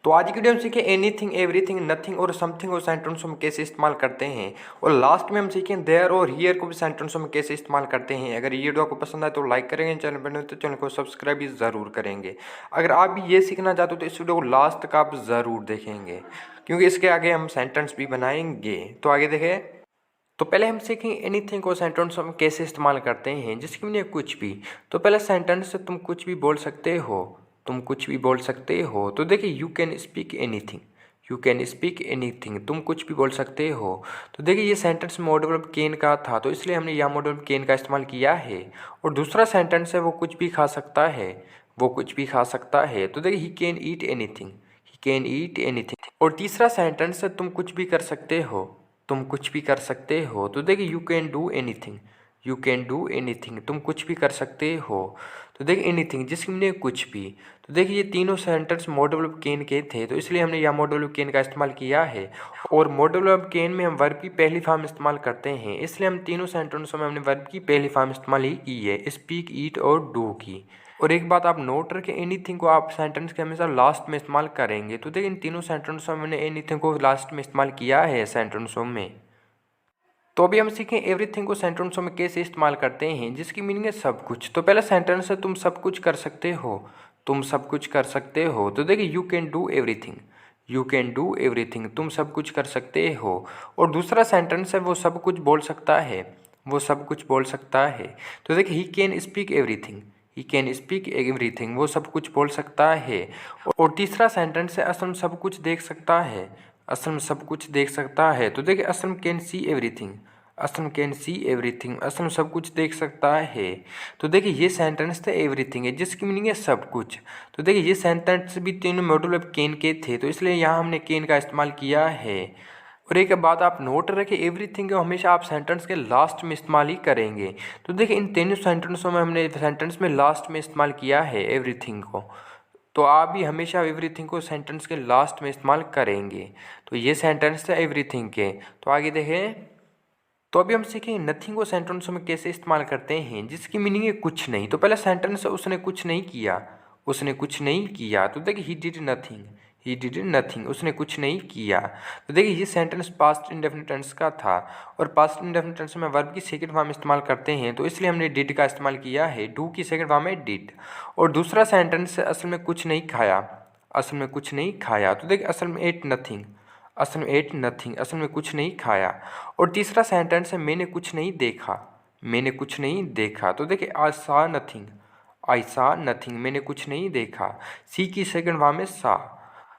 तो आज की वीडियो में सीखे एनीथिंग, एवरीथिंग, नथिंग और समथिंग और सेंटेंसों में कैसे इस्तेमाल करते हैं। और लास्ट में हम सीखें देयर और हियर को भी सेंटेंसों में कैसे इस्तेमाल करते हैं। अगर ये वीडियो आपको पसंद आए तो लाइक करेंगे, चैनल पर नए तो चैनल को सब्सक्राइब भी ज़रूर करेंगे। अगर आप भी ये सीखना चाहते हो तो इस वीडियो को लास्ट तक आप ज़रूर देखेंगे, क्योंकि इसके आगे हम सेंटेंस भी बनाएंगे। तो आगे देखें। तो पहले हम सीखेंगे एनीथिंग को सेंटेंस में कैसे इस्तेमाल करते हैं, जिसकी मीनिंग कुछ भी। तो पहले सेंटेंस से तुम कुछ भी बोल सकते हो, तुम कुछ भी बोल सकते हो। तो देखिए you can speak anything, you can speak anything, तुम कुछ भी बोल सकते हो। तो देखिए ये सेंटेंस मॉडल वर्ब कैन का था, तो इसलिए हमने यह मॉडल वर्ब कैन का इस्तेमाल किया है। और दूसरा सेंटेंस है वो कुछ भी खा सकता है, वो कुछ भी खा सकता है। तो देखिए he can eat anything, he can eat anything. और तीसरा सेंटेंस है तुम कुछ भी कर सकते हो, तुम कुछ भी कर सकते हो। तो देखिए you can do anything, you can do anything, तुम कुछ भी कर सकते हो। तो देखिए एनीथिंग जिसकी मीनिंग कुछ भी। तो देखिए ये तीनों सेंटेंस मॉडल वर्ब कैन के थे, तो इसलिए हमने यह मॉडल वर्ब कैन का इस्तेमाल किया है। और मॉडल वर्ब कैन में हम वर्ब की पहली फॉर्म इस्तेमाल करते हैं, इसलिए हम तीनों सेंटेंसों में हमने वर्ब की पहली फॉर्म इस्तेमाल ही की है, स्पीक, ईट और डू की। और एक बात आप नोट रखें, एनीथिंग को आप सेंटेंस के हमेशा लास्ट में इस्तेमाल करेंगे। तो देखिए इन तीनों सेंटेंसों में मैंने एनीथिंग को लास्ट में इस्तेमाल किया है सेंटेंसों में। तो अभी हम सीखें एवरीथिंग को सेंटेंसों में कैसे इस्तेमाल करते हैं, जिसकी मीनिंग है सब कुछ। तो पहला सेंटेंस है तुम सब कुछ कर सकते हो, तुम सब कुछ कर सकते हो। तो देखिए you can do everything, you can do everything, तुम सब कुछ कर सकते हो। और दूसरा सेंटेंस है वो सब कुछ बोल सकता है, वो सब कुछ बोल सकता है। तो देखिए he can speak everything, he can speak everything, वो सब कुछ बोल सकता है। और तीसरा सेंटेंस है असलम सब कुछ देख सकता है, असलम सब कुछ देख सकता है। तो देखिए Aslam can see everything, Aslam can see everything, Aslam सब कुछ देख सकता है। तो देखिए ये सेंटेंस था एवरीथिंग है, जिसकी मीनिंग है सब कुछ। तो देखिए ये सेंटेंस भी तीनों मॉडल ऑफ कैन के थे, तो इसलिए यहाँ हमने कैन का इस्तेमाल किया है। और एक बात आप नोट रखें, एवरीथिंग को हमेशा आप सेंटेंस के लास्ट में इस्तेमाल ही करेंगे। तो देखिए इन तीनों सेंटेंसों में हमने सेंटेंस में लास्ट में इस्तेमाल किया है एवरीथिंग को। तो आप भी हमेशा एवरीथिंग को सेंटेंस के लास्ट में इस्तेमाल करेंगे। तो ये सेंटेंस है एवरीथिंग के। तो आगे देखें। तो अभी हम सीखेंगे नथिंग को सेंटेंसों में कैसे इस्तेमाल करते हैं, जिसकी मीनिंग है कुछ नहीं। तो पहला सेंटेंस है उसने कुछ नहीं किया, उसने कुछ नहीं किया। तो देखिए he did nothing, he did nothing, उसने कुछ नहीं किया। तो देखिए ये सेंटेंस पास्ट इंडेफिनिट टेंस का था, और पास्ट इंडेफिनिट टेंस में वर्ब की सेकंड फॉर्म इस्तेमाल करते हैं, तो इसलिए हमने डिड का इस्तेमाल किया है। डू की सेकंड फॉर्म है डिड। और दूसरा सेंटेंस असल में कुछ नहीं खाया, असल में कुछ नहीं खाया। तो देखिए असल में एट नथिंग, असल में एट नथिंग, असल में कुछ नहीं खाया। और तीसरा सेंटेंस है मैंने कुछ नहीं देखा, मैंने कुछ नहीं देखा। तो देखिए आई सा नथिंग, आई सा नथिंग, मैंने कुछ नहीं देखा। सी की सेकंड फॉर्म है सा।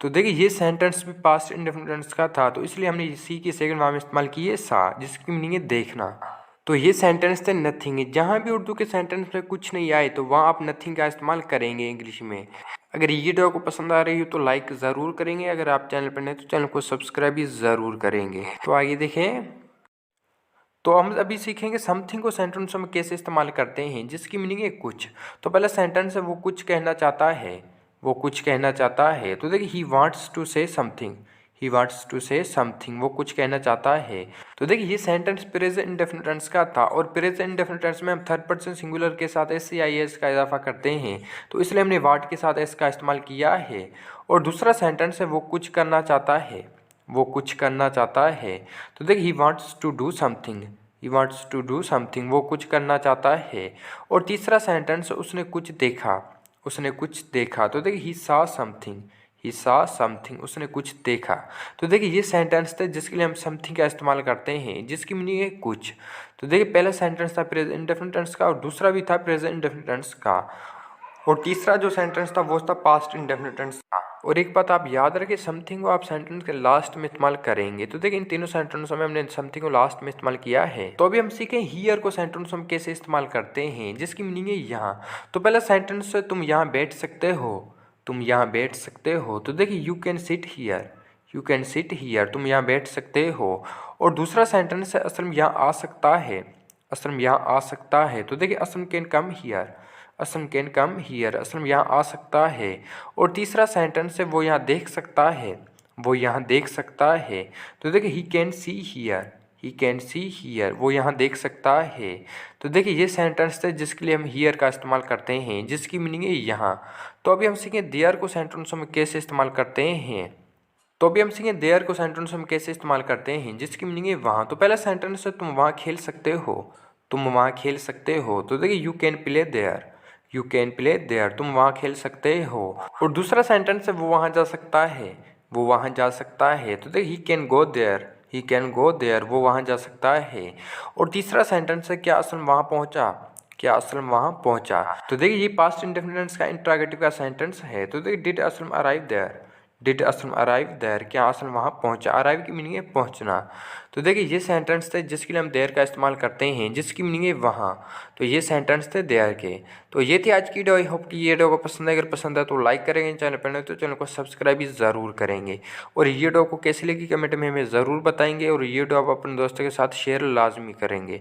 तो देखिए ये सेंटेंस भी पास्ट इंडेफिनिट टेंस का था, तो इसलिए हमने सी की सेकंड फॉर्म इस्तेमाल की है सा, जिसकी मीनिंग है देखना। तो ये सेंटेंस थे नथिंग। जहाँ भी उर्दू के सेंटेंस में कुछ नहीं आए तो वहाँ आप नथिंग का इस्तेमाल करेंगे इंग्लिश में। अगर ये वीडियो को पसंद आ रही हो तो लाइक ज़रूर करेंगे, अगर आप चैनल पर नए तो चैनल को सब्सक्राइब भी ज़रूर करेंगे। तो आगे देखें। तो हम अभी सीखेंगे समथिंग को सेंटेंसों में कैसे इस्तेमाल करते हैं, जिसकी मीनिंग है कुछ। तो पहला सेंटेंस है वो कुछ कहना चाहता है, वो कुछ कहना चाहता है। तो देखिए he wants to say something, he wants to say something, वो कुछ कहना चाहता है। तो देखिए ये सेंटेंस प्रेजेंट इंडेफिनिट टेंस का था, और प्रेजेंट इंडेफिनिट टेंस में हम थर्ड पर्सन सिंगुलर के साथ एस सी आई एस का इजाफा करते हैं, तो इसलिए हमने वाट के साथ एस का इस्तेमाल किया है। और दूसरा सेंटेंस है वो कुछ करना चाहता है, वो कुछ करना चाहता है। तो देखिए he wants to do something, he wants to do something, वो कुछ करना चाहता है। और तीसरा सेंटेंस उसने कुछ देखा, उसने कुछ देखा। तो देखिए ही सा समथिंग, ही सा समथिंग, उसने कुछ देखा। तो देखिए ये सेंटेंस था जिसके लिए हम समथिंग का इस्तेमाल करते हैं, जिसकी मीनिंग है कुछ। तो देखिए पहला सेंटेंस था प्रेजेंट इंडेफिनिट टेंस का, और दूसरा भी था प्रेजेंट इंडेफिनिट टेंस का। और तीसरा जो सेंटेंस था वो था पास्ट इंडेफिनिट टेंस था। और एक बात आप याद रखें, समथिंग को आप सेंटेंस के लास्ट में इस्तेमाल करेंगे। तो देखिए इन तीनों सेंटेंसों में हमने समथिंग को लास्ट में इस्तेमाल किया है। तो अभी हम सीखें हियर को सेंटेंसों में कैसे इस्तेमाल करते हैं, जिसकी मीनिंग है यहाँ। तो पहला सेंटेंस है तुम यहाँ बैठ सकते हो, तुम यहाँ बैठ सकते हो। तो देखिए you can sit here, you can sit here, तुम यहाँ बैठ सकते हो। और दूसरा सेंटेंस है असलम यहाँ आ सकता है, असलम यहाँ आ सकता है। तो देखिए Aslam can come here, Aslam can come here, Aslam यहाँ आ सकता है। और तीसरा सेंटेंस है वो यहाँ देख सकता है, वो यहाँ देख सकता है। तो देखिए he can see here, he can see here, वो यहाँ देख सकता है। तो देखिए ये सेंटेंस है जिसके लिए हम हियर का इस्तेमाल करते हैं, जिसकी मीनिंग है यहाँ। तो अभी हम सीखें देयर को सेंटेंसों में कैसे इस्तेमाल करते हैं। तो अभी हम सीखें देयर को सेंटेंसों में कैसे इस्तेमाल करते हैं, जिसकी मीनिंग है वहाँ। तो पहला सेंटेंस है तुम वहाँ खेल सकते हो, तुम वहाँ खेल सकते हो। तो देखिए you can play there, you can play there, तुम वहाँ खेल सकते हो। और दूसरा सेंटेंस है वो वहाँ जा सकता है, वो वहाँ जा सकता है। तो देखिए he can go there, he can go there, वो वहाँ जा सकता है। और तीसरा सेंटेंस है क्या असलम वहाँ पहुँचा, क्या असलम वहाँ पहुँचा। तो देखिए ये पास्ट इंडेफिनिट का इंट्रोगेटिव का सेंटेंस है। तो देखिए did Aslam arrive there, did Aslam arrive there, क्या असलम वहाँ पहुँचा। अराइव की मीनिंग है पहुँचना। तो देखिए ये सेंटेंस थे जिसके लिए हम देयर का इस्तेमाल करते हैं, जिसकी मीनिंग है वहाँ। तो ये सेंटेंस थे देयर के। तो ये थी आज की वीडियो। आई होप कि ये वीडियो को पसंद है, अगर पसंद है तो लाइक करेंगे, चैनल पर नहीं तो चैनल को सब्सक्राइब भी ज़रूर करेंगे। और ये वीडियो को कैसी लगी कमेंट में हमें ज़रूर बताएंगे, और ये वीडियो आप अपने दोस्तों के साथ शेयर लाजमी करेंगे।